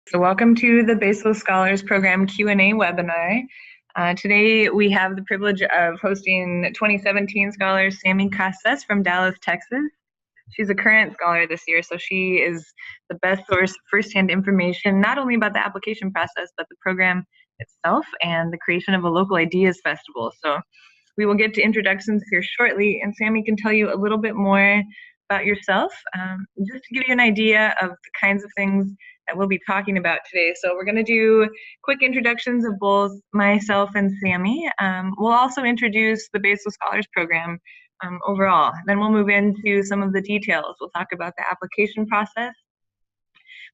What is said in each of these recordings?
So welcome to the Bezos Scholars Program Q&A webinar. Today we have the privilege of hosting 2017 Scholar Sammie Casas from Dallas, Texas. She's a current scholar this year, so she is the best source of firsthand information, not only about the application process, but the program itself and the creation of a local ideas festival. So we will get to introductions here shortly, and Sammie can tell you a little bit more about yourself, just to give you an idea of the kinds of things that we'll be talking about today. So we're going to do quick introductions of both myself and Sammie. We'll also introduce the Bezos Scholars Program overall. Then we'll move into some of the details. We'll talk about the application process.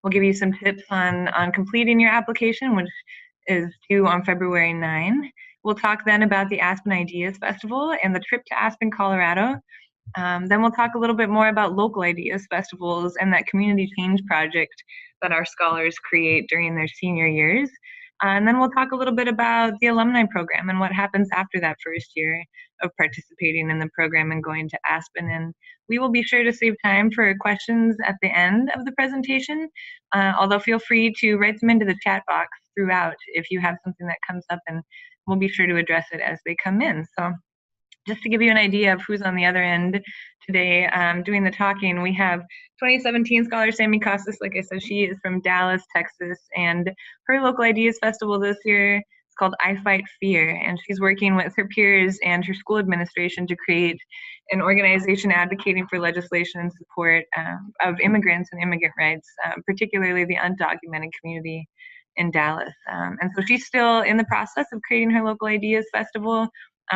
We'll give you some tips on completing your application, which is due on February 9. We'll talk then about the Aspen Ideas Festival and the trip to Aspen, Colorado. Then we'll talk a little bit more about local ideas festivals and that community change project that our scholars create during their senior years. And then we'll talk a little bit about the alumni program and what happens after that first year of participating in the program and going to Aspen. And we will be sure to save time for questions at the end of the presentation, although feel free to write them into the chat box throughout if you have something that comes up, and we'll be sure to address it as they come in. So just to give you an idea of who's on the other end today doing the talking, we have 2017 Scholar Sammie Casas. Like I said, she is from Dallas, Texas, and her local ideas festival this year is called I Fight Fear, and she's working with her peers and her school administration to create an organization advocating for legislation and support of immigrants and immigrant rights, particularly the undocumented community in Dallas. And so she's still in the process of creating her local ideas festival,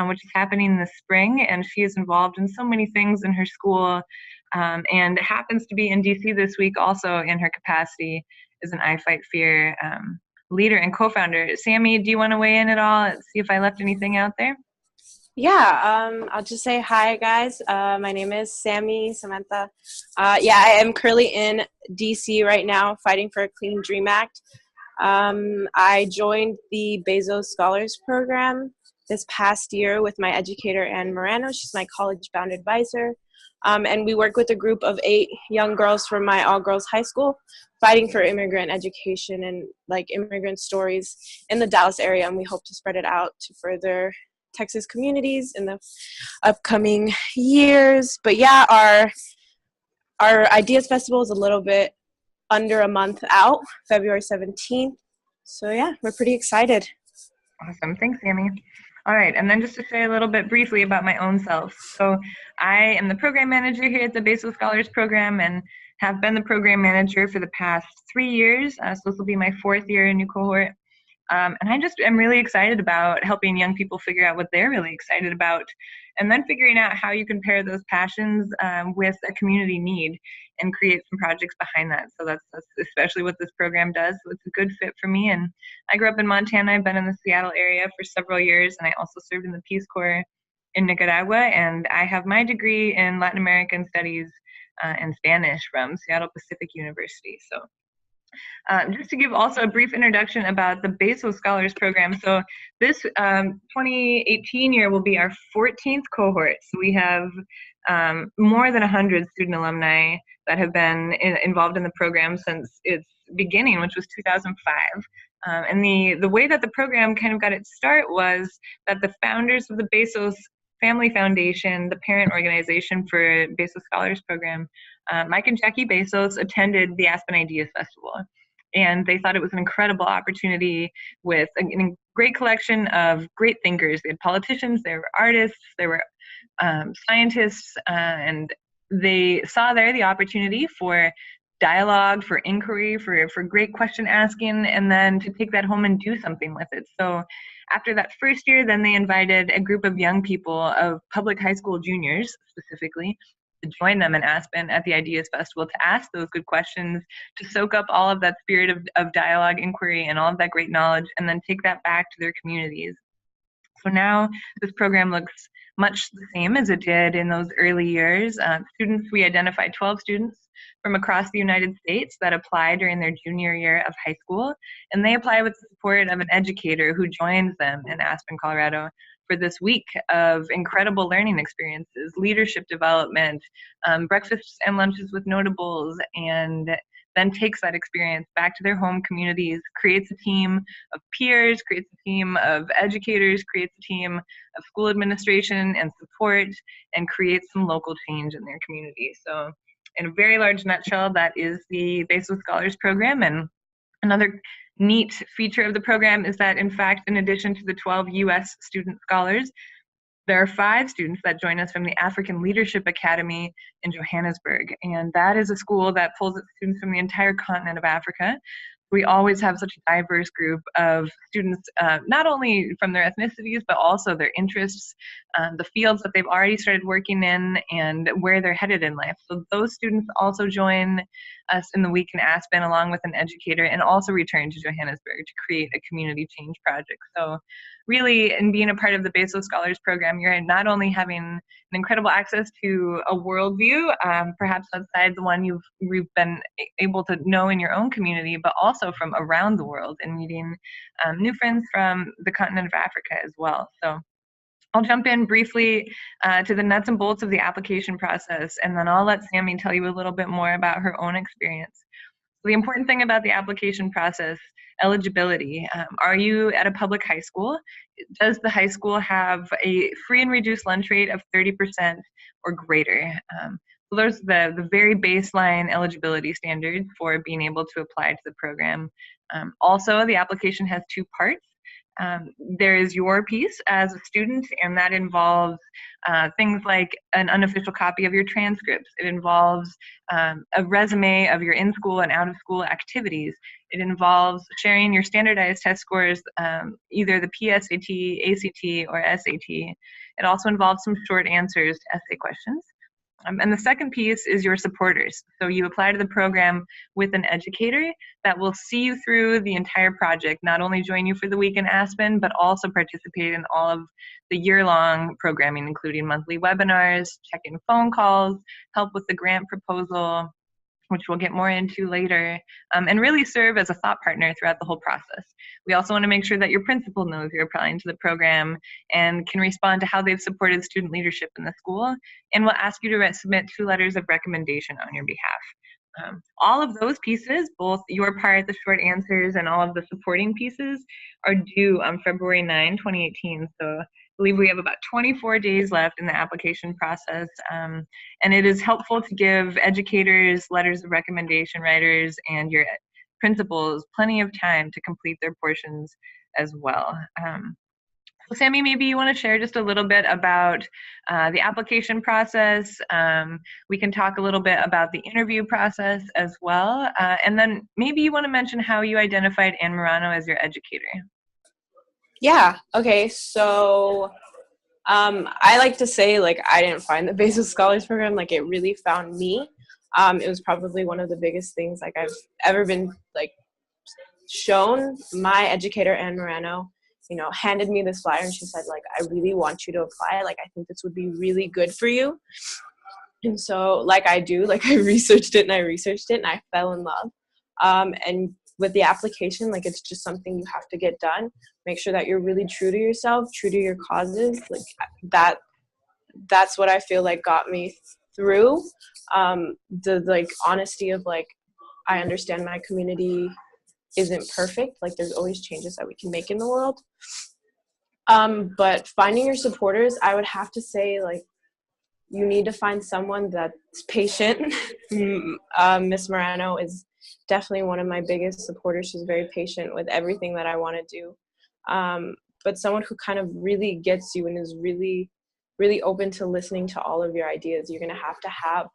which is happening this spring, and she is involved in so many things in her school, and happens to be in DC this week also in her capacity as an I Fight Fear leader and co-founder. Sammie, do you want to weigh in at all? See if I left anything out there? Yeah, I'll just say hi, guys. My name is Sammie Samantha. I am currently in DC right now fighting for a Clean Dream Act. I joined the Bezos Scholars Program this past year with my educator, Ann Morano. She's my college-bound advisor. And we work with a group of 8 young girls from my all-girls high school fighting for immigrant education and immigrant stories in the Dallas area. And we hope to spread it out to further Texas communities in the upcoming years. But yeah, our Ideas Festival is a little bit under a month out, February 17th. So yeah, we're pretty excited. Awesome. Thanks, Sammie. All right, and then just to say a little bit briefly about my own self. So I am the program manager here at the Bezos Scholars Program and have been the program manager for the past 3 years. So this will be my 4th year in new cohort. And I just am really excited about helping young people figure out what they're really excited about, and then figuring out how you can pair those passions with a community need and create some projects behind that. So that's especially what this program does. So it's a good fit for me. And I grew up in Montana. I've been in the Seattle area for several years, and I also served in the Peace Corps in Nicaragua. And I have my degree in Latin American Studies and Spanish from Seattle Pacific University. So just to give also a brief introduction about the Bezos Scholars Program. So this 2018 year will be our 14th cohort. So we have more than 100 student alumni that have been involved in the program since its beginning, which was 2005. And the way that the program kind of got its start was that the founders of the Bezos Family Foundation, the parent organization for Bezos Scholars Program, Mike and Jackie Bezos attended the Aspen Ideas Festival, and they thought it was an incredible opportunity with a great collection of great thinkers. They had politicians, there were artists, there were scientists, and they saw there the opportunity for dialogue, for inquiry, for great question asking, and then to take that home and do something with it. So after that first year, then they invited a group of young people, of public high school juniors specifically, to join them in Aspen at the Ideas Festival to ask those good questions, to soak up all of that spirit of dialogue, inquiry, and all of that great knowledge, and then take that back to their communities. So now this program looks much the same as it did in those early years. We identified 12 students from across the United States that apply during their junior year of high school, and they apply with the support of an educator who joins them in Aspen, Colorado, for this week of incredible learning experiences, leadership development, breakfasts and lunches with notables, and then takes that experience back to their home communities, creates a team of peers, creates a team of educators, creates a team of school administration and support, and creates some local change in their community. So in a very large nutshell, that is the Bezos Scholars Program. And another neat feature of the program is that, in fact, in addition to the 12 U.S. student scholars, there are 5 students that join us from the African Leadership Academy in Johannesburg. And that is a school that pulls its students from the entire continent of Africa. We always have such a diverse group of students, not only from their ethnicities, but also their interests, the fields that they've already started working in, and where they're headed in life. So those students also join us in the week in Aspen along with an educator, and also return to Johannesburg to create a community change project. So really, in being a part of the Bezos Scholars Program, you're not only having an incredible access to a worldview, perhaps outside the one you've been able to know in your own community, but also from around the world, and meeting new friends from the continent of Africa as well. So I'll jump in briefly to the nuts and bolts of the application process, and then I'll let Sammie tell you a little bit more about her own experience. So the important thing about the application process: eligibility. Are you at a public high school? Does the high school have a free and reduced lunch rate of 30% or greater? So those are the very baseline eligibility standards for being able to apply to the program. Also, the application has 2 parts. There is your piece as a student, and that involves things like an unofficial copy of your transcripts. It involves a resume of your in-school and out-of-school activities. It involves sharing your standardized test scores, either the PSAT, ACT, or SAT. It also involves some short answers to essay questions. And the second piece is your supporters. So you apply to the program with an educator that will see you through the entire project, not only join you for the week in Aspen, but also participate in all of the year-long programming, including monthly webinars, check-in phone calls, help with the grant proposal, which we'll get more into later, and really serve as a thought partner throughout the whole process. We also want to make sure that your principal knows you're applying to the program and can respond to how they've supported student leadership in the school, and we'll ask you to submit 2 letters of recommendation on your behalf. All of those pieces, both your part, the short answers, and all of the supporting pieces, are due on February 9, 2018. So I believe we have about 24 days left in the application process, and it is helpful to give educators, letters of recommendation writers, and your principals plenty of time to complete their portions as well. So Sammie, maybe you want to share just a little bit about the application process. We can talk a little bit about the interview process as well, and then maybe you want to mention how you identified Anne Morano as your educator. Yeah, okay, so I like to say, like, I didn't find the Bezos Scholars Program, like, it really found me. It was probably one of the biggest things, like, I've ever been, like, shown. My educator, Anne Morano, handed me this flyer, and she said, like, I really want you to apply. Like, I think this would be really good for you. And so, like I do, like, I researched it, and I fell in love. And with the application, like, it's just something you have to get done. Make sure that you're really true to yourself, true to your causes. Like, that's what I feel like got me through. The, like, honesty of, like, I understand my community isn't perfect. Like, there's always changes that we can make in the world. But finding your supporters, I would have to say, like, you need to find someone that's patient. Miss Morano is definitely one of my biggest supporters. She's very patient with everything that I want to do. But someone who kind of really gets you and is really, really open to listening to all of your ideas. You're going to have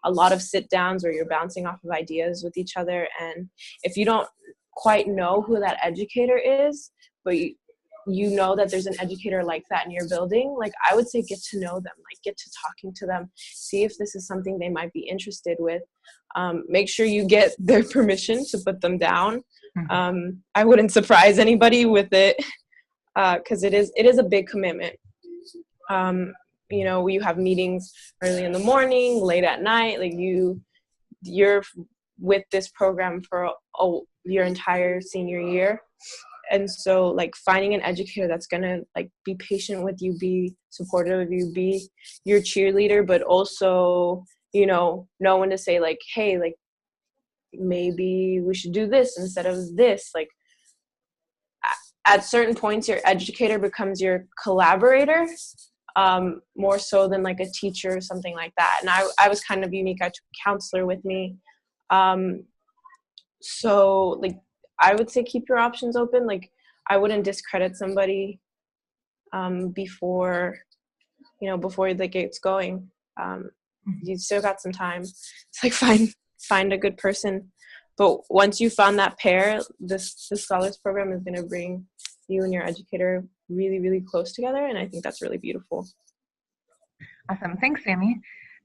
a lot of sit downs where you're bouncing off of ideas with each other. And if you don't quite know who that educator is, but you know that there's an educator like that in your building, like, I would say get to know them, like, get to talking to them, see if this is something they might be interested with. Make sure you get their permission to put them down. I wouldn't surprise anybody with it, because it is a big commitment. You have meetings early in the morning, late at night, like, you're with this program for your entire senior year. And so, like, finding an educator that's gonna, like, be patient with you, be supportive of you, be your cheerleader, but also, know when to say, like, hey, like, maybe we should do this instead of this. Like at certain points, your educator becomes your collaborator, more so than like a teacher or something like that. And I was kind of unique. I took a counselor with me. So like, I would say keep your options open. Like I wouldn't discredit somebody before like it's going. You still got some time. It's like find a good person. But once you found that pair, this Scholars Program is going to bring you and your educator really, really close together. And I think that's really beautiful. Awesome. Thanks, Sammy.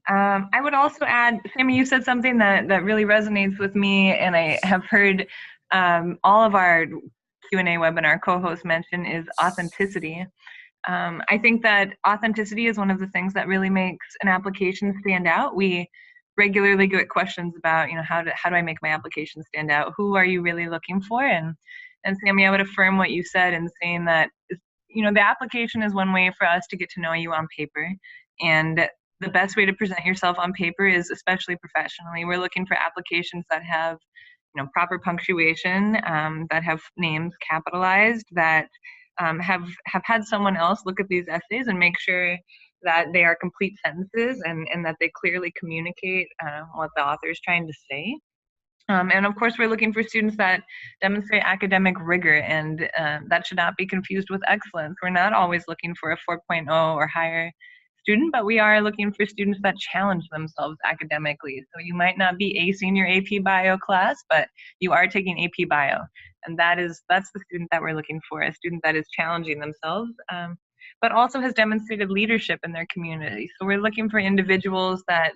I would also add, Sammy, you said something that really resonates with me, and I have heard all of our Q&A webinar co-hosts mention, is authenticity. I think that authenticity is one of the things that really makes an application stand out. We regularly get questions about, how do I make my application stand out? Who are you really looking for? And Sammy, I would affirm what you said in saying that, the application is one way for us to get to know you on paper. And the best way to present yourself on paper is especially professionally. We're looking for applications that have, proper punctuation, that have names capitalized, that have had someone else look at these essays and make sure that they are complete sentences and that they clearly communicate what the author is trying to say. And of course, we're looking for students that demonstrate academic rigor, and that should not be confused with excellence. We're not always looking for a 4.0 or higher student, but we are looking for students that challenge themselves academically. So you might not be acing your AP Bio class, but you are taking AP Bio. And that's the student that we're looking for, a student that is challenging themselves, but also has demonstrated leadership in their community. So we're looking for individuals that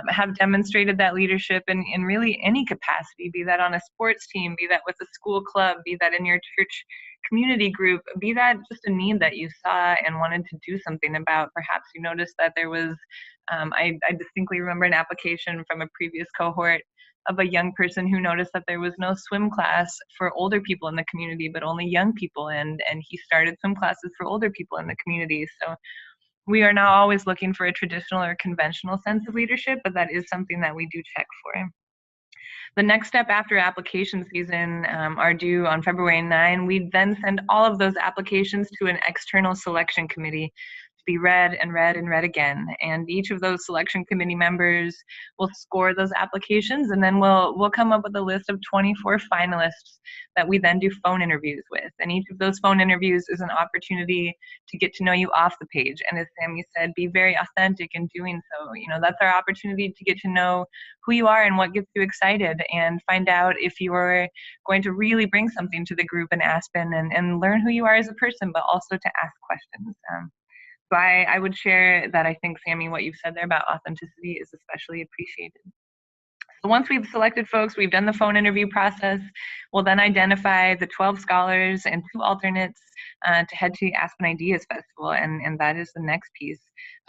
have demonstrated that leadership in really any capacity, be that on a sports team, be that with a school club, be that in your church community group, be that just a need that you saw and wanted to do something about. Perhaps you noticed that there was, I distinctly remember an application from a previous cohort of a young person who noticed that there was no swim class for older people in the community, but only young people, and he started swim classes for older people in the community. So we are not always looking for a traditional or conventional sense of leadership, but that is something that we do check for. The next step after application season are due on February 9. We then send all of those applications to an external selection committee to be read and read and read again. And each of those selection committee members will score those applications, and then we'll come up with a list of 24 finalists that we then do phone interviews with. And each of those phone interviews is an opportunity to get to know you off the page. And as Sammy said, be very authentic in doing so. That's our opportunity to get to know who you are and what gets you excited, and find out if you're going to really bring something to the group in Aspen, and learn who you are as a person, but also to ask questions. So I would share that I think, Sammy, what you've said there about authenticity is especially appreciated. So once we've selected folks, we've done the phone interview process, we'll then identify the 12 scholars and 2 alternates to head to the Aspen Ideas Festival, and that is the next piece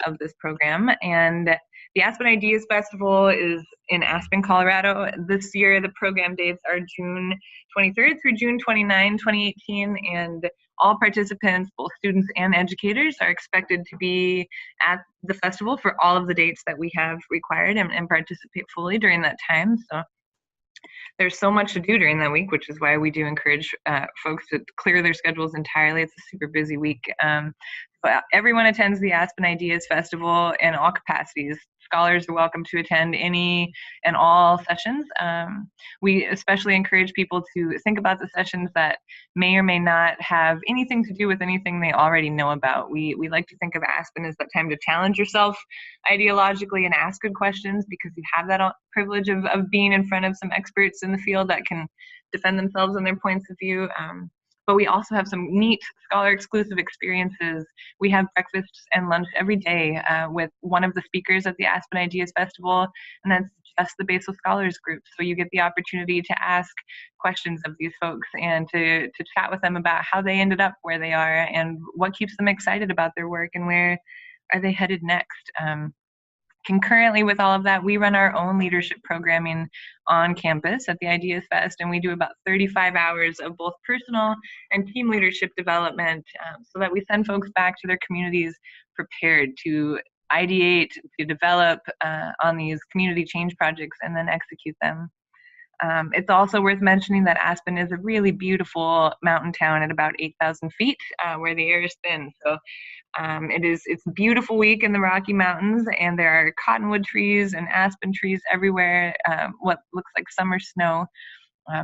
of this program. And the Aspen Ideas Festival is in Aspen, Colorado. This year, the program dates are June 23rd through June 29, 2018, and all participants, both students and educators, are expected to be at the festival for all of the dates that we have required and participate fully during that time. So there's so much to do during that week, which is why we do encourage folks to clear their schedules entirely. It's a super busy week. But everyone attends the Aspen Ideas Festival in all capacities. Scholars are welcome to attend any and all sessions. We especially encourage people to think about the sessions that may or may not have anything to do with anything they already know about. We like to think of Aspen as that time to challenge yourself ideologically and ask good questions, because you have that privilege of being in front of some experts in the field that can defend themselves and their points of view. But we also have some neat scholar-exclusive experiences. We have breakfasts and lunch every day with one of the speakers at the Aspen Ideas Festival, and that's just the Bezos Scholars group. So you get the opportunity to ask questions of these folks and to chat with them about how they ended up where they are and what keeps them excited about their work and where are they headed next. Concurrently with all of that, we run our own leadership programming on campus at the Ideas Fest, and we do about 35 hours of both personal and team leadership development so that we send folks back to their communities prepared to ideate, to develop on these community change projects and then execute them. It's also worth mentioning that Aspen is a really beautiful mountain town at about 8,000 feet, where the air is thin. So it's a beautiful week in the Rocky Mountains, and there are cottonwood trees and aspen trees everywhere. What looks like summer snow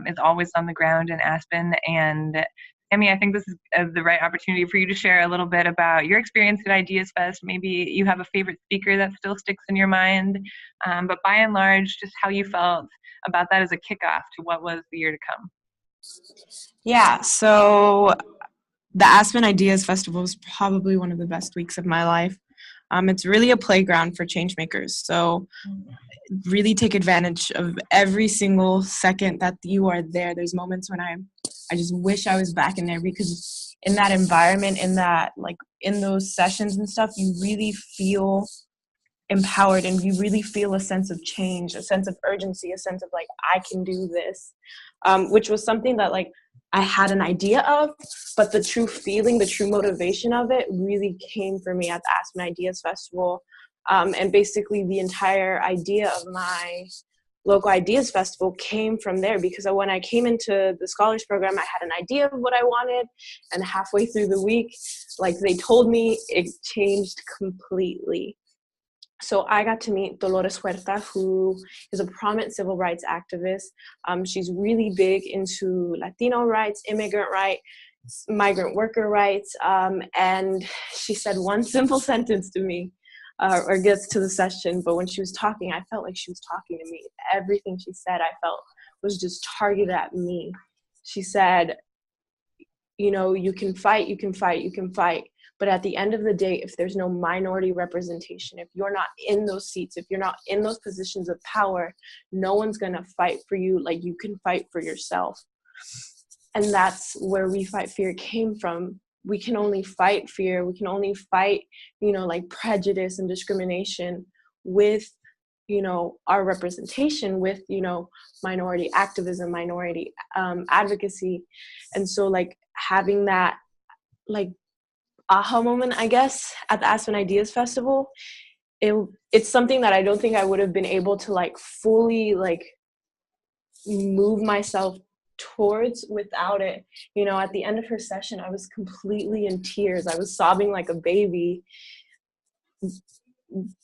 is always on the ground in Aspen. And Sammie, I think this is the right opportunity for you to share a little bit about your experience at Ideas Fest. Maybe you have a favorite speaker that still sticks in your mind, but by and large, just how you felt about that as a kickoff to what was the year to come. Yeah, so the Aspen Ideas Festival is probably one of the best weeks of my life. It's really a playground for change makers. So really take advantage of every single second that you are there. There's moments when I just wish I was back in there, because in that environment, in those sessions and stuff, you really feel empowered, and you really feel a sense of change, a sense of urgency, a sense of I can do this, which was something that I had an idea of, but the true feeling, the true motivation of it really came for me at the Aspen Ideas Festival. And basically the entire idea of my local Ideas Festival came from there, because when I came into the Scholars Program, I had an idea of what I wanted, and halfway through the week, they told me, it changed completely. So I got to meet Dolores Huerta, who is a prominent civil rights activist. She's really big into Latino rights, immigrant rights, migrant worker rights. And she said one simple sentence to me, or gets to the session, but when she was talking, I felt like she was talking to me. Everything she said, I felt was just targeted at me. She said, you can fight, you can fight, you can fight. But at the end of the day, if there's no minority representation, if you're not in those seats, if you're not in those positions of power, no one's going to fight for you like you can fight for yourself. And that's where We Fight Fear came from. We can only fight fear. We can only fight, prejudice and discrimination with, our representation, with, minority activism, minority advocacy. And so having that, aha moment, I guess, at the Aspen Ideas Festival, it's something that I don't think I would have been able to fully move myself towards without it. At the end of her session, I was completely in tears. I was sobbing like a baby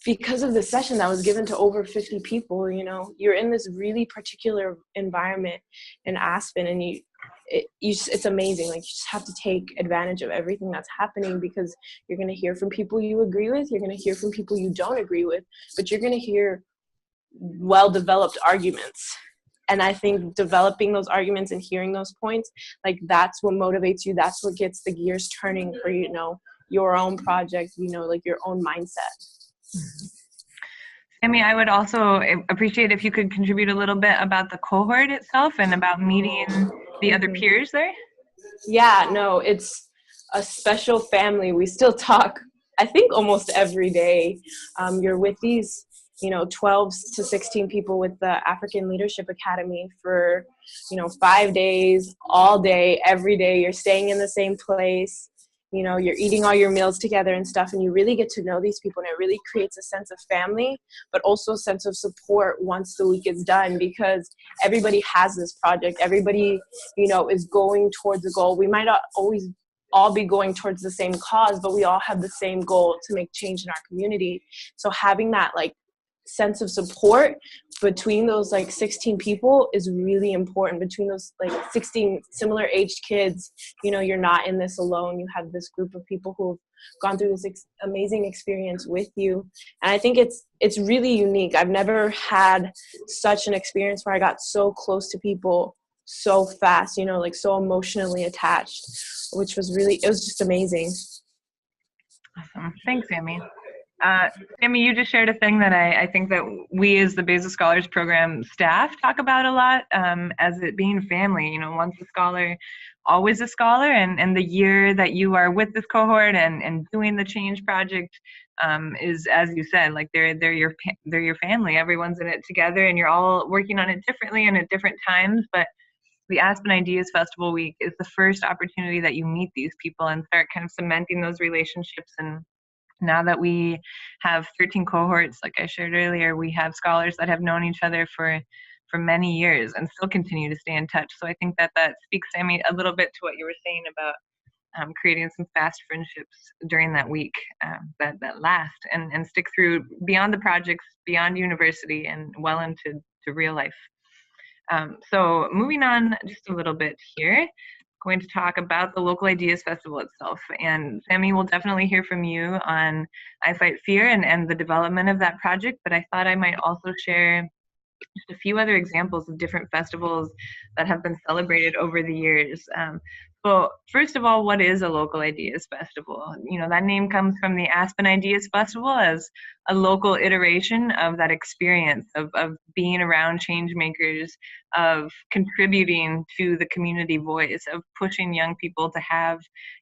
because of the session that was given to over 50 people. You're in this really particular environment in Aspen, and it's amazing. You just have to take advantage of everything that's happening, because you're going to hear from people you agree with, you're going to hear from people you don't agree with, but you're going to hear well-developed arguments. And I think developing those arguments and hearing those points, that's what motivates you. That's what gets the gears turning for, your own project, your own mindset. Sammie, I would also appreciate if you could contribute a little bit about the cohort itself and about meeting the other peers there. Yeah, no, it's a special family. We still talk, I think, almost every day. You're with these, 12 to 16 people with the African Leadership Academy for, 5 days, all day, every day. You're staying in the same place. You're eating all your meals together and stuff, and you really get to know these people, and it really creates a sense of family, but also a sense of support once the week is done, because everybody has this project. Everybody, is going towards a goal. We might not always all be going towards the same cause, but we all have the same goal to make change in our community. So having that sense of support between those 16 people is really important. Between those 16 similar aged kids, you're not in this alone. You have this group of people who've gone through this amazing experience with you, and I think it's really unique. I've never had such an experience where I got so close to people so fast, so emotionally attached, which was it was just amazing. Awesome. Thanks, Sammie. Sammie, you just shared a thing that I think that we as the Bezos Scholars Program staff talk about a lot, as it being family. Once a scholar, always a scholar, and the year that you are with this cohort and doing the change project is, as you said, they're your family. Everyone's in it together, and you're all working on it differently and at different times. But the Aspen Ideas Festival week is the first opportunity that you meet these people and start kind of cementing those relationships. And now that we have 13 cohorts, like I shared earlier, we have scholars that have known each other for for many years and still continue to stay in touch. So I think that speaks, Sammie, a little bit to what you were saying about creating some fast friendships during that week that last and stick through beyond the projects, beyond university, and well into real life. So moving on just a little bit here, going to talk about the Local Ideas Festival itself. And Sammie, will definitely hear from you on I Fight Fear and the development of that project, but I thought I might also share just a few other examples of different festivals that have been celebrated over the years. Well, first of all, what is a Local Ideas Festival? You know, that name comes from the Aspen Ideas Festival as a local iteration of that experience of being around change makers, of contributing to the community voice, of pushing young people to have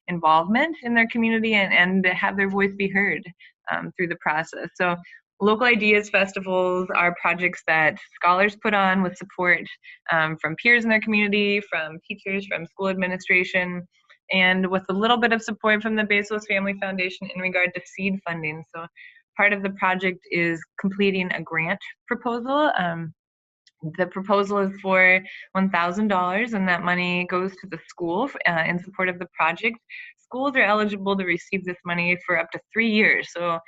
involvement in their community and have their voice be heard through the process. So Local Ideas Festivals are projects that scholars put on with support from peers in their community, from teachers, from school administration, and with a little bit of support from the Bezos Family Foundation in regard to seed funding. So part of the project is completing a grant proposal. The proposal is for $1,000, and that money goes to the school in support of the project. Schools are eligible to receive this money for up to 3 years. So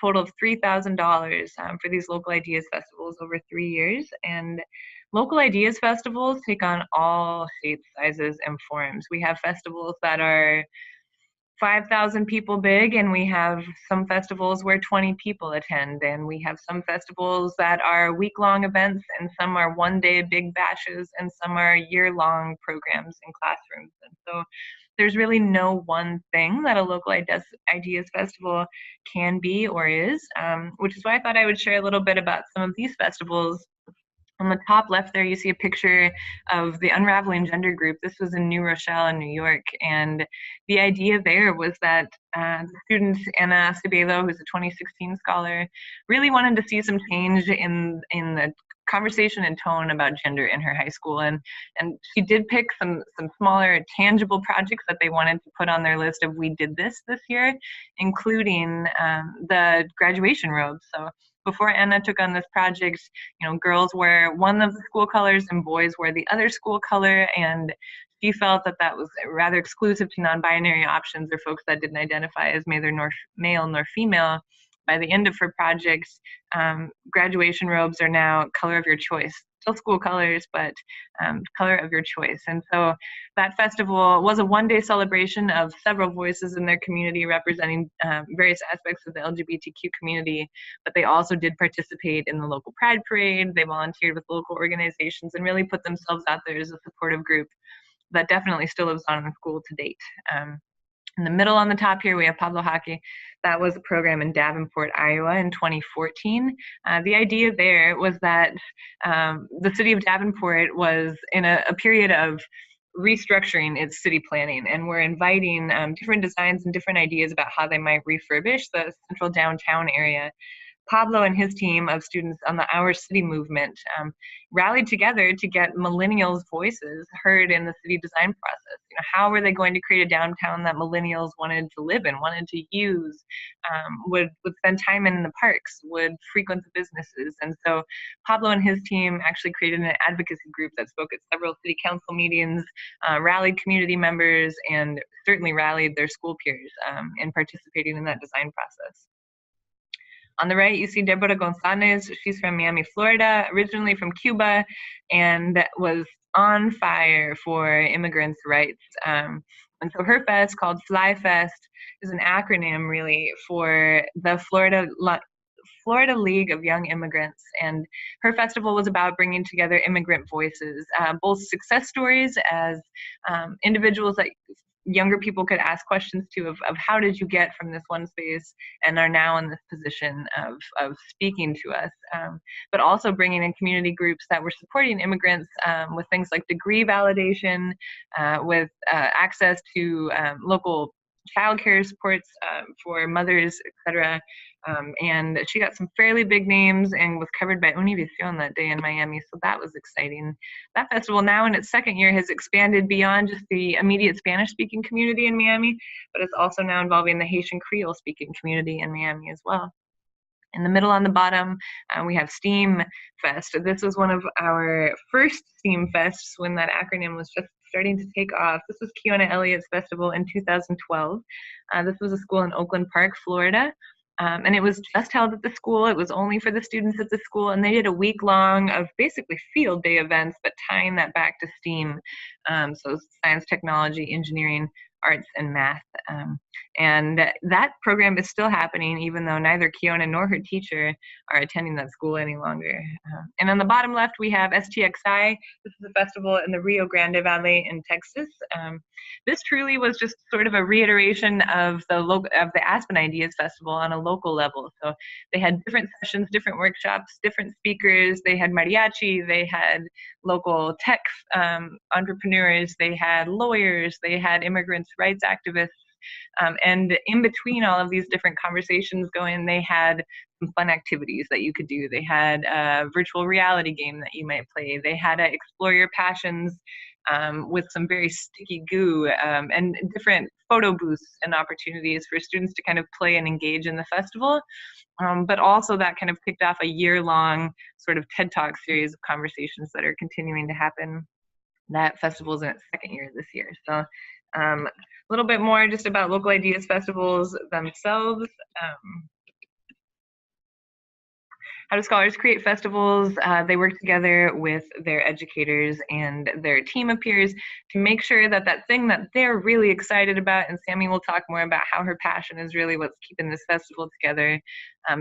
total of $3,000 for these Local Ideas Festivals over 3 years. And Local Ideas Festivals take on all shapes, sizes, and forms. We have festivals that are 5,000 people big, and we have some festivals where 20 people attend, and we have some festivals that are week-long events, and some are one-day big bashes, and some are year-long programs in classrooms. And so there's really no one thing that a Local Ideas Festival can be or is, which is why I thought I would share a little bit about some of these festivals. On the top left there, you see a picture of the Unraveling Gender Group. This was in New Rochelle in New York, and the idea there was that the student Anna Cibelo, who's a 2016 scholar, really wanted to see some change in the conversation and tone about gender in her high school, and she did pick some smaller tangible projects that they wanted to put on their list of we did this year, including the graduation robes. So before Anna took on this project, you know, girls wear one of the school colors and boys wear the other school color, and she felt that was rather exclusive to non-binary options or folks that didn't identify as neither male nor female. By the end of her project, graduation robes are now color of your choice. Still school colors, but color of your choice. And so that festival was a one-day celebration of several voices in their community representing various aspects of the LGBTQ community, but they also did participate in the local Pride Parade. They volunteered with local organizations and really put themselves out there as a supportive group that definitely still lives on in the school to date. In the middle on the top here, we have Pablo Hockey. That was a program in Davenport, Iowa in 2014. The idea there was that the city of Davenport was in a period of restructuring its city planning, and we're inviting different designs and different ideas about how they might refurbish the central downtown area. Pablo and his team of students on the Our City movement rallied together to get millennials' voices heard in the city design process. You know, how were they going to create a downtown that millennials wanted to live in, wanted to use, would spend time in the parks, would frequent the businesses? And so Pablo and his team actually created an advocacy group that spoke at several city council meetings, rallied community members, and certainly rallied their school peers in participating in that design process. On the right, you see Deborah Gonzalez. She's from Miami, Florida, originally from Cuba, and was on fire for immigrants' rights. And so her fest, called Fly Fest, is an acronym really for the Florida League of Young Immigrants. And her festival was about bringing together immigrant voices, both success stories as individuals that younger people could ask questions to of how did you get from this one space and are now in this position of speaking to us, but also bringing in community groups that were supporting immigrants with things like degree validation, with access to local childcare supports for mothers, etc. And she got some fairly big names and was covered by Univision that day in Miami, so that was exciting. That festival now in its second year has expanded beyond just the immediate Spanish-speaking community in Miami, but it's also now involving the Haitian Creole-speaking community in Miami as well. In the middle on the bottom, we have STEAM Fest. This was one of our first STEAM Fests when that acronym was just starting to take off. This was Keona Elliott's Festival in 2012. This was a school in Oakland Park, Florida. And it was just held at the school. It was only for the students at the school, and they did a week long of basically field day events, but tying that back to STEAM. So science, technology, engineering, arts, and math. And that program is still happening, even though neither Keona nor her teacher are attending that school any longer. And on the bottom left, we have STXI. This is a festival in the Rio Grande Valley in Texas. This truly was just sort of a reiteration of the Aspen Ideas Festival on a local level. So they had different sessions, different workshops, different speakers. They had mariachi, they had local tech entrepreneurs, they had lawyers, they had immigrants' rights activists. And in between all of these different conversations going, they had some fun activities that you could do. They had a virtual reality game that you might play. They had to explore your passions with some very sticky goo and different photo booths and opportunities for students to kind of play and engage in the festival. But also that kind of kicked off a year-long sort of TED Talk series of conversations that are continuing to happen. That festival is in its second year this year. So a little bit more just about Local Ideas Festivals themselves. How do scholars create festivals? They work together with their educators and their team of peers to make sure that that thing that they're really excited about, and Sammie will talk more about how her passion is really what's keeping this festival together,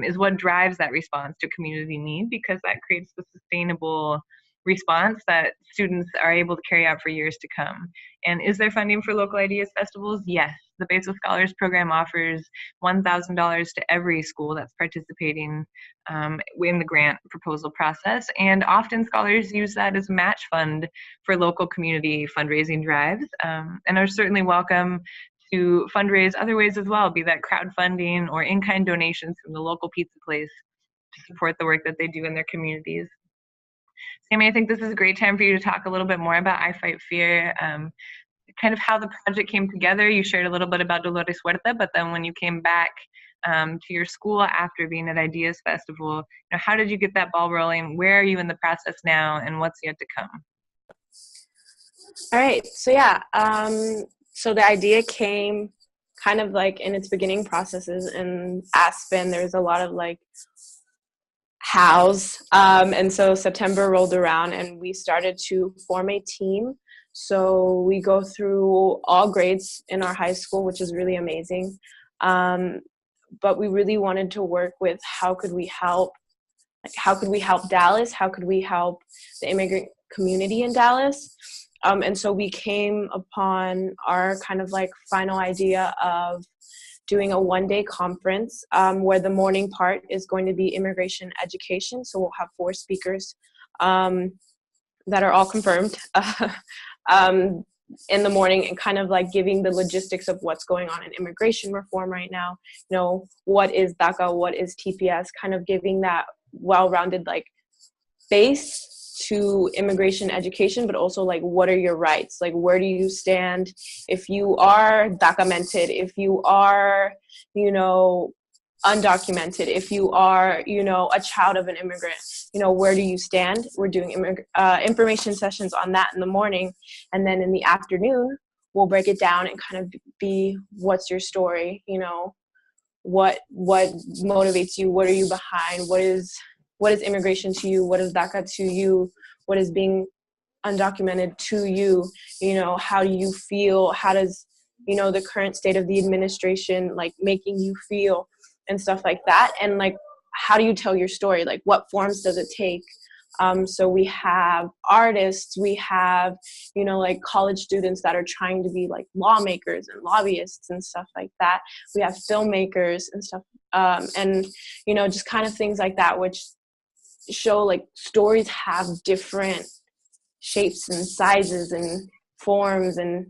is what drives that response to community need, because that creates the sustainable response that students are able to carry out for years to come. And is there funding for Local Ideas Festivals? Yes. The Bezos Scholars Program offers $1,000 to every school that's participating in the grant proposal process. And often scholars use that as a match fund for local community fundraising drives, and are certainly welcome to fundraise other ways as well, be that crowdfunding or in-kind donations from the local pizza place to support the work that they do in their communities. Sammie, I think this is a great time for you to talk a little bit more about I Fight Fear, kind of how the project came together. You shared a little bit about Dolores Huerta, but then when you came back to your school after being at Ideas Festival, how did you get that ball rolling? Where are you in the process now, and what's yet to come? All right, so yeah, so the idea came kind of like in its beginning processes in Aspen. There's a lot of like hows, and so September rolled around and we started to form a team. So we go through all grades in our high school, which is really amazing. But we really wanted to work with how could we help Dallas? How could we help the immigrant community in Dallas? And so we came upon our kind of like final idea of doing a one-day conference where the morning part is going to be immigration education. So we'll have 4 speakers that are all confirmed in the morning, and kind of like giving the logistics of what's going on in immigration reform right now. What is DACA, what is TPS, kind of giving that well-rounded like base to immigration education, but also like what are your rights, like where do you stand if you are DACA-mented, if you are undocumented, if you are a child of an immigrant, where do you stand? We're doing information sessions on that in the morning, and then in the afternoon we'll break it down and kind of be what's your story, what motivates you, what are you behind, what is immigration to you, what is DACA to you, what is being undocumented to you, how do you feel, how does the current state of the administration like making you feel, and stuff like that. And like, how do you tell your story, like what forms does it take? So we have artists, we have like college students that are trying to be like lawmakers and lobbyists and stuff like that. We have filmmakers and stuff, and just kind of things like that, which show like stories have different shapes and sizes and forms and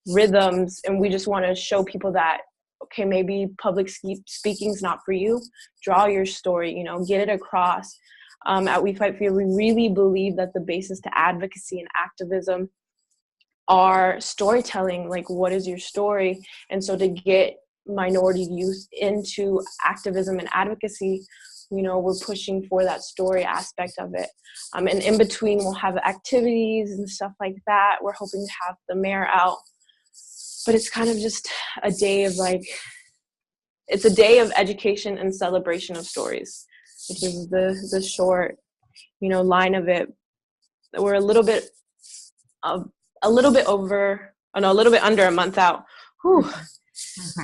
rhythms, and we just want to show people that okay, maybe public speaking is not for you. Draw your story, get it across. At We Fight Fear, we really believe that the basis to advocacy and activism are storytelling. Like, what is your story? And so to get minority youth into activism and advocacy, we're pushing for that story aspect of it. And in between, we'll have activities and stuff like that. We're hoping to have the mayor out. But it's kind of just a day of it's a day of education and celebration of stories, which is the short, line of it. We're a little bit under a month out,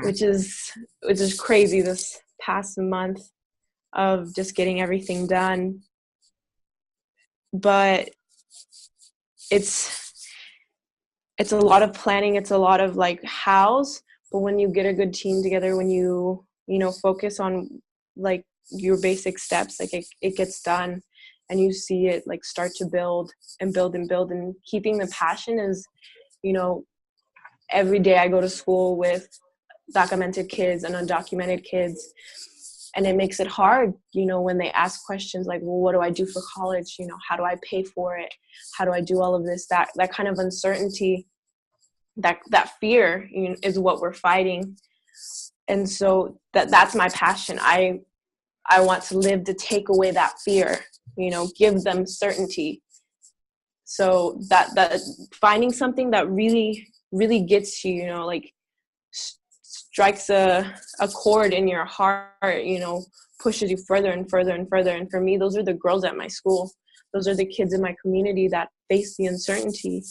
which is crazy this past month of just getting everything done. But it's a lot of planning. It's a lot of hows, but when you get a good team together, when you focus on your basic steps, it gets done, and you see it start to build and build and build. And keeping the passion is, every day I go to school with documented kids and undocumented kids, and it makes it hard, when they ask questions like, well, what do I do for college? How do I pay for it? How do I do all of this? That kind of uncertainty, that fear, is what we're fighting. And so that's my passion. I want to live to take away that fear, give them certainty. So that finding something that really, really gets you, strikes a chord in your heart, pushes you further and further and further. And for me, those are the girls at my school. Those are the kids in my community that face the uncertainty.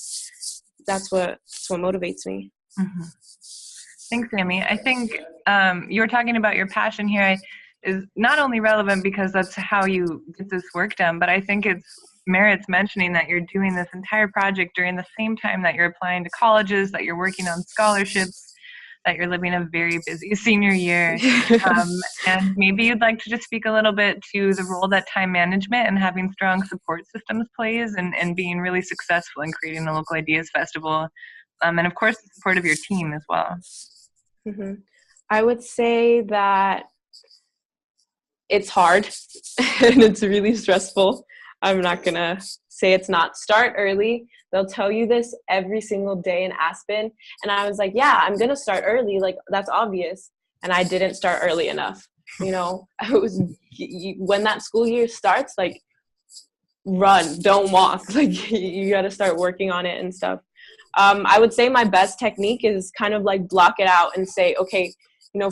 That's what motivates me. Mm-hmm. Thanks, Sammie. I think you're talking about your passion here is not only relevant because that's how you get this work done, but I think it merits mentioning that you're doing this entire project during the same time that you're applying to colleges, that you're working on scholarships, that you're living a very busy senior year. And maybe you'd like to just speak a little bit to the role that time management and having strong support systems plays and being really successful in creating the local ideas festival. And of course, the support of your team as well. Mm-hmm. I would say that it's hard and it's really stressful. I'm not going to say it's not. Start early. They'll tell you this every single day in Aspen. And I was like, yeah, I'm going to start early. That's obvious. And I didn't start early enough. It was when that school year starts, run, don't walk. You got to start working on it and stuff. I would say my best technique is kind of block it out and say, okay,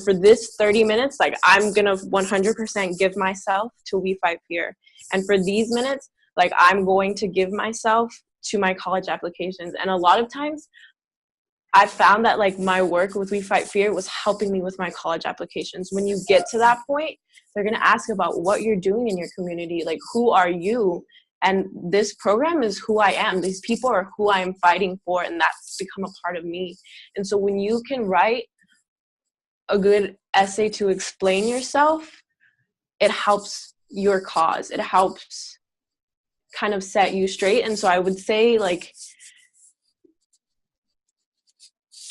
for this 30 minutes, I'm going to 100% give myself to We Fight Fear. And for these minutes, I'm going to give myself to my college applications. And a lot of times I found that my work with We Fight Fear was helping me with my college applications. When you get to that point, they're going to ask about what you're doing in your community. Who are you? And this program is who I am. These people are who I am fighting for, and that's become a part of me. And so when you can write a good essay to explain yourself, it helps your cause. It helps kind of set you straight. And so I would say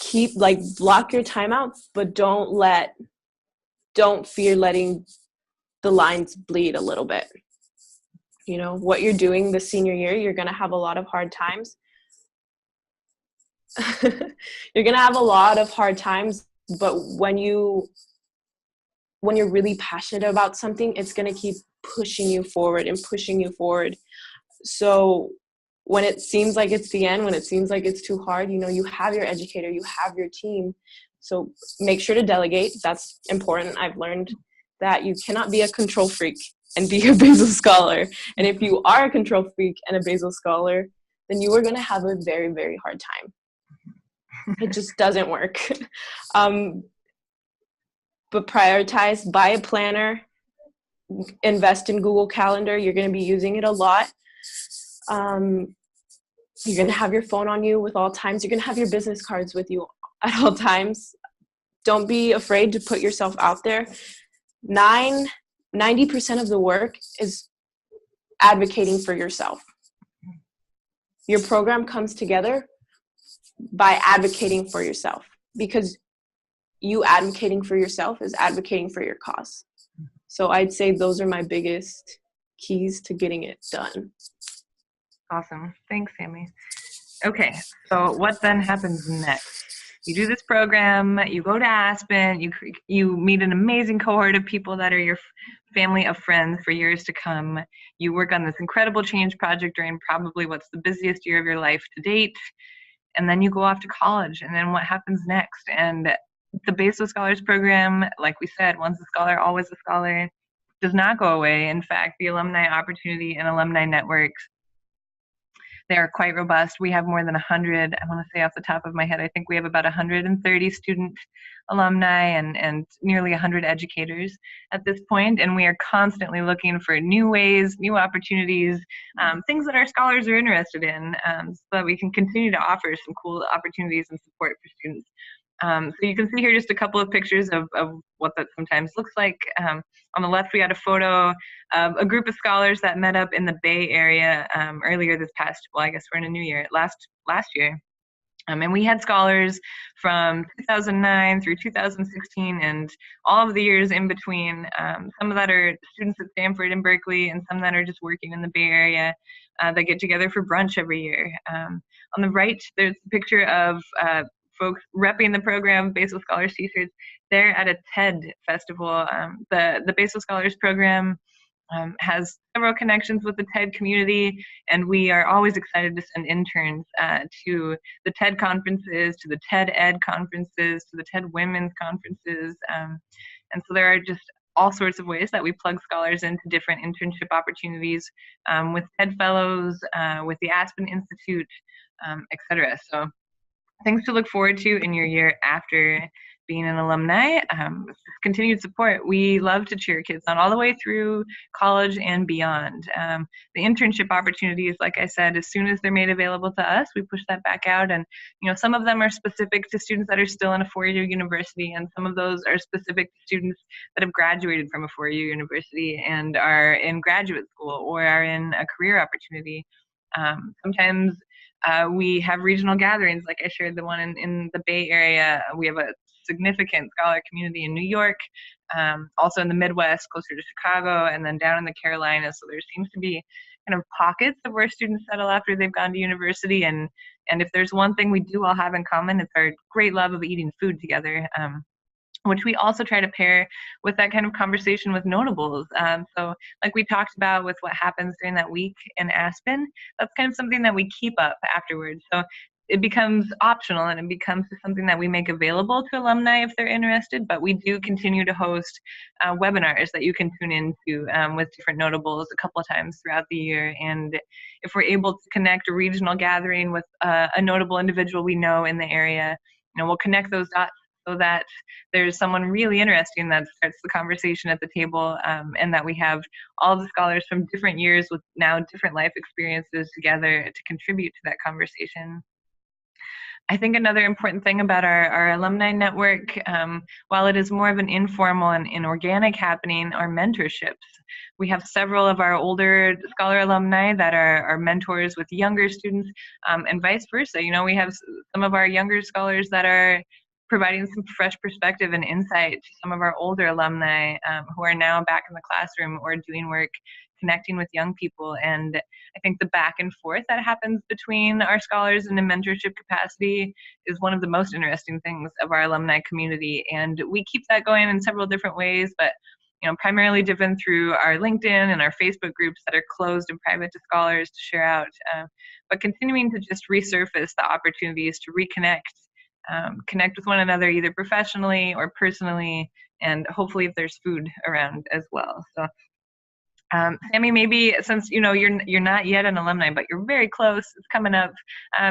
keep block your time out, but don't fear letting the lines bleed a little bit. What you're doing this senior year, you're going to have a lot of hard times. You're going to have a lot of hard times, but when you're really passionate about something, it's going to keep pushing you forward and pushing you forward. So when it seems like it's the end, when it seems like it's too hard, you have your educator, you have your team. So make sure to delegate. That's important. I've learned that you cannot be a control freak and be a Bezos Scholar. And if you are a control freak and a Bezos Scholar, then you are going to have a very, very hard time. It just doesn't work. But prioritize, buy a planner, invest in Google Calendar. You're going to be using it a lot. You're going to have your phone on you with all times. You're going to have your business cards with you at all times. Don't be afraid to put yourself out there. 90% of the work is advocating for yourself. Your program comes together by advocating for yourself, because you advocating for yourself is advocating for your cause. So I'd say those are my biggest keys to getting it done. Awesome. Thanks, Sammie. Okay, so what then happens next? You do this program, you go to Aspen, you meet an amazing cohort of people that are your family of friends for years to come. You work on this incredible change project during probably what's the busiest year of your life to date, and then you go off to college, and then what happens next? And the Bezos Scholars Program, like we said, once a scholar, always a scholar, does not go away. In fact, the alumni opportunity and alumni networks, they are quite robust. We have more than 100, I want to say off the top of my head, I think we have about 130 student alumni and nearly 100 educators at this point. And we are constantly looking for new ways, new opportunities, things that our scholars are interested in, so that we can continue to offer some cool opportunities and support for students. So you can see here just a couple of pictures of what that sometimes looks like. On the left, we had a photo of a group of scholars that met up in the Bay Area earlier this past, well, I guess we're in a new year, last year. And we had scholars from 2009 through 2016 and all of the years in between. Some of that are students at Stanford and Berkeley, and some that are just working in the Bay Area that get together for brunch every year. On the right, there's a picture of folks repping the program, Bezos Scholars T-shirts. They're at a TED festival. The Bezos Scholars Program has several connections with the TED community, and we are always excited to send interns to the TED conferences, to the TED Ed conferences, to the TED Women's conferences. And so there are just all sorts of ways that we plug scholars into different internship opportunities with TED Fellows, with the Aspen Institute, etc. So things to look forward to in your year after being an alumni. Continued support. We love to cheer kids on all the way through college and beyond. The internship opportunities, like I said, as soon as they're made available to us, we push that back out. And some of them are specific to students that are still in a four-year university, and some of those are specific to students that have graduated from a four-year university and are in graduate school or are in a career opportunity. Sometimes we have regional gatherings, like I shared the one in the Bay Area. We have a significant scholar community in New York, also in the Midwest, closer to Chicago, and then down in the Carolinas. So there seems to be kind of pockets of where students settle after they've gone to university. And if there's one thing we do all have in common, it's our great love of eating food together. Which we also try to pair with that kind of conversation with notables. So like we talked about with what happens during that week in Aspen, that's kind of something that we keep up afterwards. So it becomes optional and it becomes something that we make available to alumni if they're interested, but we do continue to host webinars that you can tune into with different notables a couple of times throughout the year. And if we're able to connect a regional gathering with a notable individual we know in the area, we'll connect those dots so that there's someone really interesting that starts the conversation at the table, and that we have all the scholars from different years with now different life experiences together to contribute to that conversation. I think another important thing about our alumni network, while it is more of an informal and organic happening, are mentorships. We have several of our older scholar alumni that are mentors with younger students, and vice versa. We have some of our younger scholars that are providing some fresh perspective and insight to some of our older alumni who are now back in the classroom or doing work connecting with young people. And I think the back and forth that happens between our scholars in a mentorship capacity is one of the most interesting things of our alumni community. And we keep that going in several different ways, but primarily driven through our LinkedIn and our Facebook groups that are closed and private to scholars to share out, but continuing to just resurface the opportunities to reconnect, connect with one another either professionally or personally, and hopefully if there's food around as well. So Sammie, maybe since you're not yet an alumni, but you're very close, it's coming up,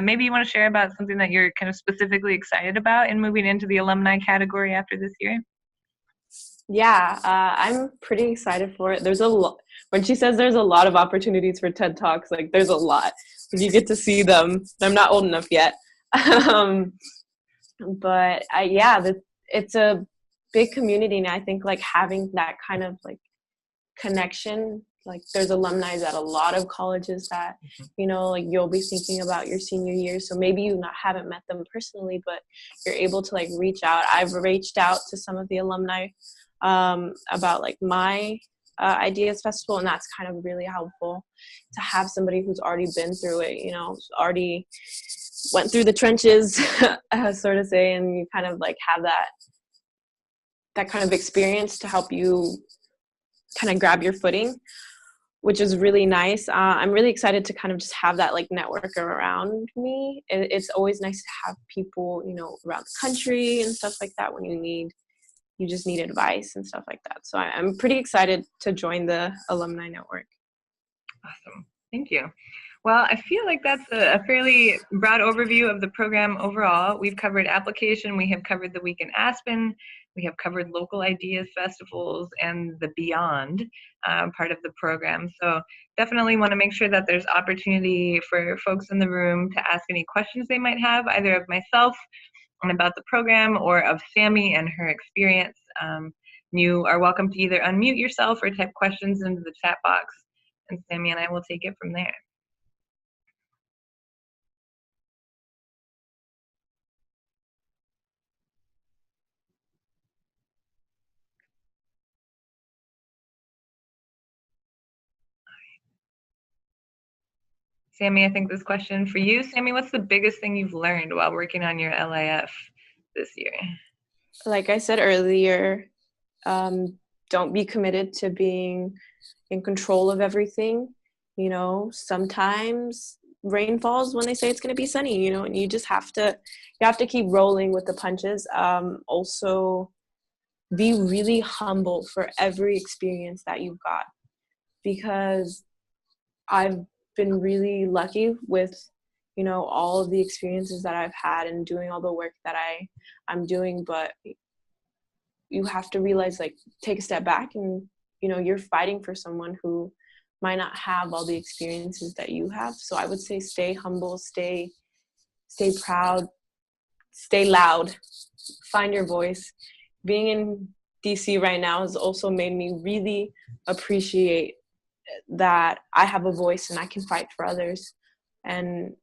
maybe you want to share about something that you're kind of specifically excited about in moving into the alumni category after this year? Yeah, I'm pretty excited for it. There's a lot. When she says there's a lot of opportunities for TED Talks, like there's a lot. You get to see them. I'm not old enough yet. But it's a big community, and I think like having that kind of like connection, like there's alumni at a lot of colleges that like you'll be thinking about your senior year, so maybe you haven't met them personally, but you're able to like reach out. I've reached out to some of the alumni about like my Ideas Festival, and that's kind of really helpful to have somebody who's already been through it, already went through the trenches, sort of say, and you kind of like have that kind of experience to help you kind of grab your footing, which is really nice. I'm really excited to kind of just have that like network around me. It's always nice to have people, you know, around the country and stuff like that when you just need advice and stuff like that. So I'm pretty excited to join the alumni network. Awesome. Thank you. Well, I feel like that's a fairly broad overview of the program overall. We've covered application, we have covered the week in Aspen, we have covered local ideas festivals and the beyond part of the program. So definitely want to make sure that there's opportunity for folks in the room to ask any questions they might have, either of myself and about the program or of Sammie and her experience. You are welcome to either unmute yourself or type questions into the chat box, and Sammie and I will take it from there. Sammie, I think this question for you. Sammie, what's the biggest thing you've learned while working on your LIF this year? Like I said earlier, don't be committed to being in control of everything. You know, sometimes rain falls when they say it's going to be sunny, you know, and you have to keep rolling with the punches. Also be really humble for every experience that you've got, because I've been really lucky with, you know, all of the experiences that I've had and doing all the work that I'm doing, but you have to realize, like, take a step back and, you know, you're fighting for someone who might not have all the experiences that you have. So I would say stay humble, stay proud, stay loud, find your voice. Being in DC right now has also made me really appreciate that I have a voice and I can fight for others. And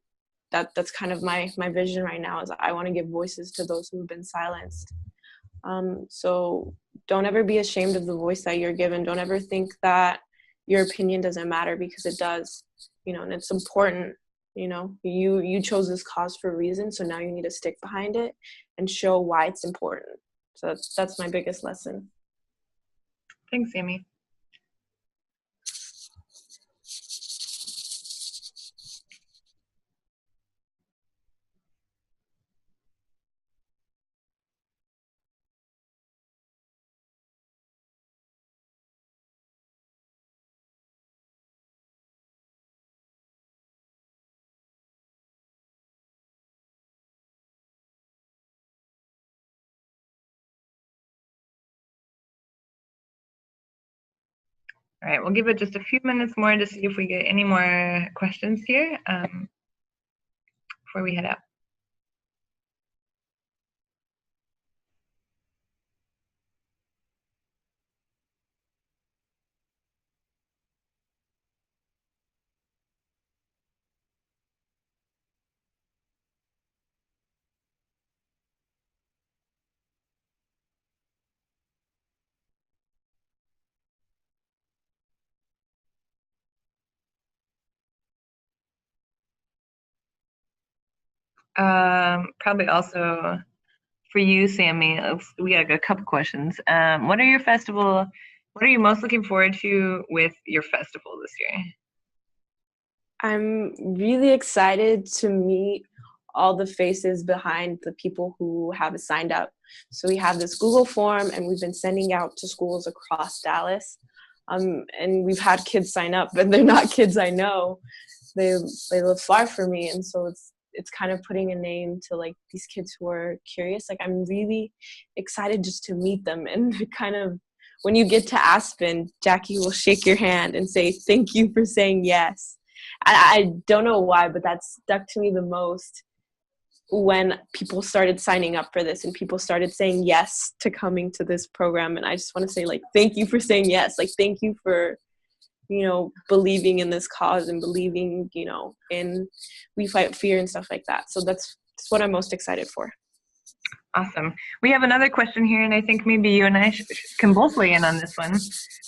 that's kind of my vision right now, is I want to give voices to those who have been silenced. So don't ever be ashamed of the voice that you're given. Don't ever think that your opinion doesn't matter, because it does, you know, and it's important. You know, you chose this cause for a reason, so now you need to stick behind it and show why it's important. So that's my biggest lesson. Thanks, Sammie. All right, we'll give it just a few minutes more to see if we get any more questions here before we head out. Probably also for you, Sammie, we got a couple questions. What are you most looking forward to with your festival this year? I'm really excited to meet all the faces behind the people who have signed up. So we have this Google form, and we've been sending out to schools across Dallas. And we've had kids sign up, but they're not kids I know. They live far from me, and so it's kind of putting a name to, like, these kids who are curious. Like, I'm really excited just to meet them, and kind of, when you get to Aspen, Jackie will shake your hand and say, "Thank you for saying yes." I don't know why, but that stuck to me the most when people started signing up for this and people started saying yes to coming to this program. And I just want to say, like, thank you for saying yes. Like, thank you for, you know, believing in this cause and believing, you know, in We Fight Fear and stuff like that. So that's what I'm most excited for. Awesome. We have another question here, and I think maybe you and I can both weigh in on this one.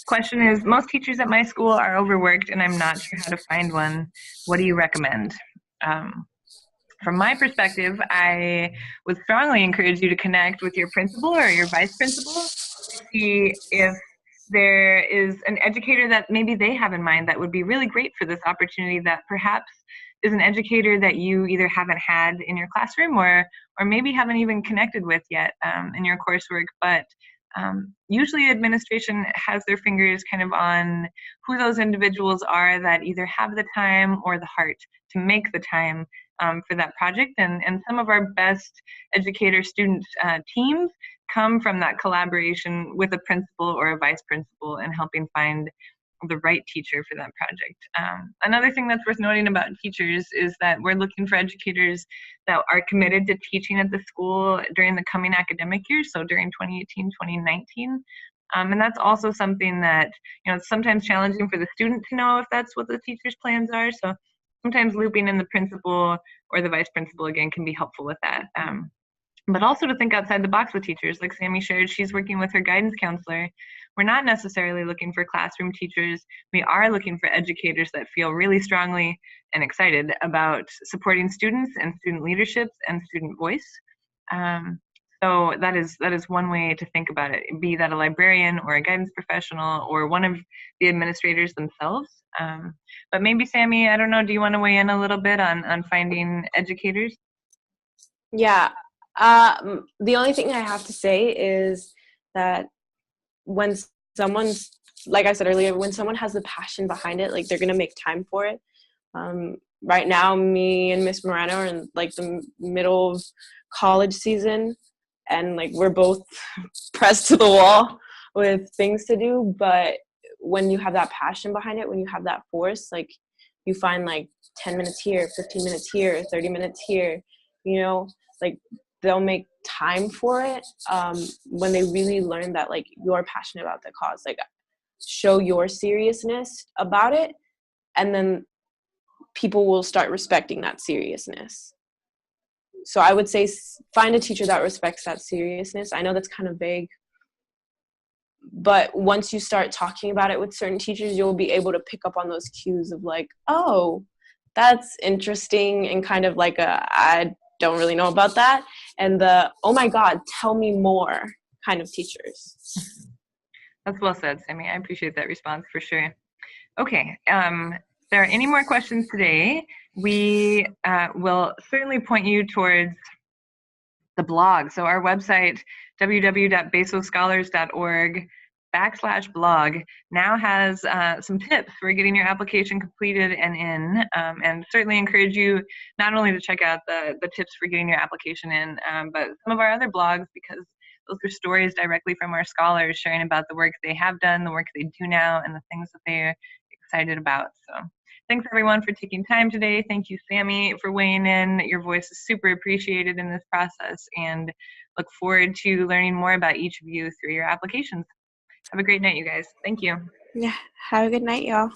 Question is, most teachers at my school are overworked, and I'm not sure how to find one. What do you recommend? From my perspective, I would strongly encourage you to connect with your principal or your vice principal to see if there is an educator that maybe they have in mind that would be really great for this opportunity, that perhaps is an educator that you either haven't had in your classroom or maybe haven't even connected with yet in your coursework. But usually administration has their fingers kind of on who those individuals are that either have the time or the heart to make the time for that project. And some of our best educator-student teams come from that collaboration with a principal or a vice principal and helping find the right teacher for that project. Another thing that's worth noting about teachers is that we're looking for educators that are committed to teaching at the school during the coming academic year, so during 2018-2019. And that's also something that, it's sometimes challenging for the student to know if that's what the teacher's plans are. So sometimes looping in the principal or the vice principal again can be helpful with that. But also to think outside the box with teachers. Like Sammie shared, she's working with her guidance counselor. We're not necessarily looking for classroom teachers. We are looking for educators that feel really strongly and excited about supporting students and student leaderships and student voice. So that is one way to think about it, be that a librarian or a guidance professional or one of the administrators themselves. But maybe Sammie, I don't know, do you want to weigh in a little bit on finding educators? Yeah. The only thing I have to say is that when someone's, like I said earlier, when someone has the passion behind it, like they're going to make time for it. Right now, me and Miss Morano are in like the middle of college season, and like we're both pressed to the wall with things to do. But when you have that passion behind it, when you have that force, like you find like 10 minutes here, 15 minutes here, 30 minutes here, like they'll make time for it when they really learn that like you're passionate about the cause, like show your seriousness about it, and then people will start respecting that seriousness. So I would say find a teacher that respects that seriousness. I know that's kind of vague, but once you start talking about it with certain teachers, you'll be able to pick up on those cues of like, oh, that's interesting, and kind of like I don't really know about that, and the oh my god, tell me more kind of teachers. That's well said, Sammie. I appreciate that response for sure. Okay, if there are any more questions today, we will certainly point you towards the blog. So our website, www.bezosscholars.org/blog, now has some tips for getting your application completed and in, and certainly encourage you not only to check out the tips for getting your application in, but some of our other blogs, because those are stories directly from our scholars sharing about the work they have done, the work they do now, and the things that they're excited about. So thanks everyone for taking time today. Thank you, Sammie, for weighing in. Your voice is super appreciated in this process, and look forward to learning more about each of you through your applications. Have a great night, you guys. Thank you. Yeah, have a good night, y'all.